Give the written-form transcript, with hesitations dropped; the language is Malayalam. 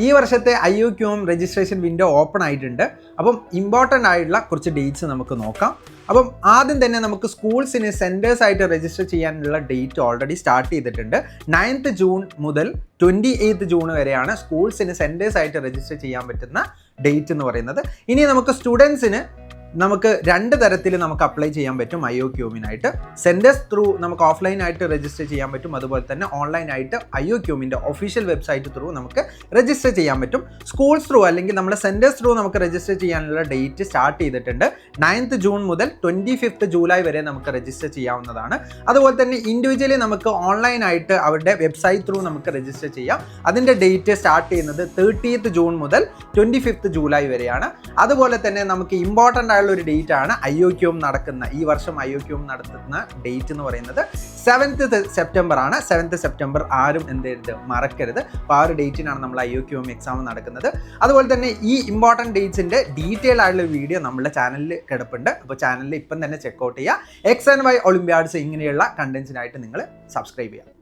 ഈ വർഷത്തെ IOQM രജിസ്ട്രേഷൻ വിൻഡോ ഓപ്പൺ ആയിട്ടുണ്ട്. അപ്പം ഇമ്പോർട്ടൻ്റ് ആയിട്ടുള്ള കുറച്ച് ഡേറ്റ്സ് നമുക്ക് നോക്കാം. അപ്പം ആദ്യം തന്നെ നമുക്ക് സ്കൂൾസിന് സെൻറ്റേഴ്സ് ആയിട്ട് രജിസ്റ്റർ ചെയ്യാനുള്ള ഡേറ്റ് ഓൾറെഡി സ്റ്റാർട്ട് ചെയ്തിട്ടുണ്ട്. 9th ജൂൺ മുതൽ 28th ജൂൺ വരെയാണ് സ്കൂൾസിന് സെൻറ്റേഴ്സ് ആയിട്ട് രജിസ്റ്റർ ചെയ്യാൻ പറ്റുന്ന ഡേറ്റ് എന്ന് പറയുന്നത്. ഇനി നമുക്ക് സ്റ്റുഡൻസിന് നമുക്ക് 2 തരത്തിൽ നമുക്ക് അപ്ലൈ ചെയ്യാൻ പറ്റും IOQMനായിട്ട്. സെൻറ്റേഴ്സ് ത്രൂ നമുക്ക് ഓഫ്ലൈനായിട്ട് രജിസ്റ്റർ ചെയ്യാൻ പറ്റും, അതുപോലെ തന്നെ ഓൺലൈനായിട്ട് IOQMൻ്റെ ഒഫീഷ്യൽ വെബ്സൈറ്റ് ത്രൂ നമുക്ക് രജിസ്റ്റർ ചെയ്യാൻ പറ്റും. സ്കൂൾസ് ത്രൂ അല്ലെങ്കിൽ നമ്മുടെ സെൻറ്റേഴ്സ് ത്രൂ നമുക്ക് രജിസ്റ്റർ ചെയ്യാനുള്ള ഡേറ്റ് സ്റ്റാർട്ട് ചെയ്തിട്ടുണ്ട്. 9th ജൂൺ മുതൽ 25th ജൂലൈ വരെ നമുക്ക് രജിസ്റ്റർ ചെയ്യാവുന്നതാണ്. അതുപോലെ തന്നെ ഇൻഡിവിജ്വലി നമുക്ക് ഓൺലൈനായിട്ട് അവരുടെ വെബ്സൈറ്റ് ത്രൂ നമുക്ക് രജിസ്റ്റർ ചെയ്യാം. അതിൻ്റെ ഡേറ്റ് സ്റ്റാർട്ട് ചെയ്യുന്നത് 30th ജൂൺ മുതൽ 25th ജൂലൈ വരെയാണ്. അതുപോലെ തന്നെ നമുക്ക് ഇമ്പോർട്ടൻ്റ് ഒരു ഡേറ്റ് ആണ് IOQM നടക്കുന്ന, ഈ വർഷം IOQM നടത്തുന്ന ഡേറ്റ് എന്ന് പറയുന്നത് 7th സെപ്റ്റംബർ ആണ്. 7th സെപ്റ്റംബർ ആരും മറക്കരുത്. അപ്പോൾ ആ ഒരു ഡേറ്റിനാണ് നമ്മൾ IOQM എക്സാം നടക്കുന്നത്. അതുപോലെ തന്നെ ഈ ഇമ്പോർട്ടൻറ്റ് ഡേറ്റ്സിൻ്റെ ഡീറ്റെയിൽ ആയിട്ടുള്ള വീഡിയോ നമ്മുടെ ചാനലിൽ കിടപ്പുണ്ട്. അപ്പോൾ ചാനലിൽ ഇപ്പം തന്നെ ചെക്കൗട്ട് ചെയ്യുക. X and Y ഒളിമ്പ്യാഡ്സ് ഇങ്ങനെയുള്ള കണ്ടന്റ്സിനായിട്ട് നിങ്ങൾ സബ്സ്ക്രൈബ് ചെയ്യുക.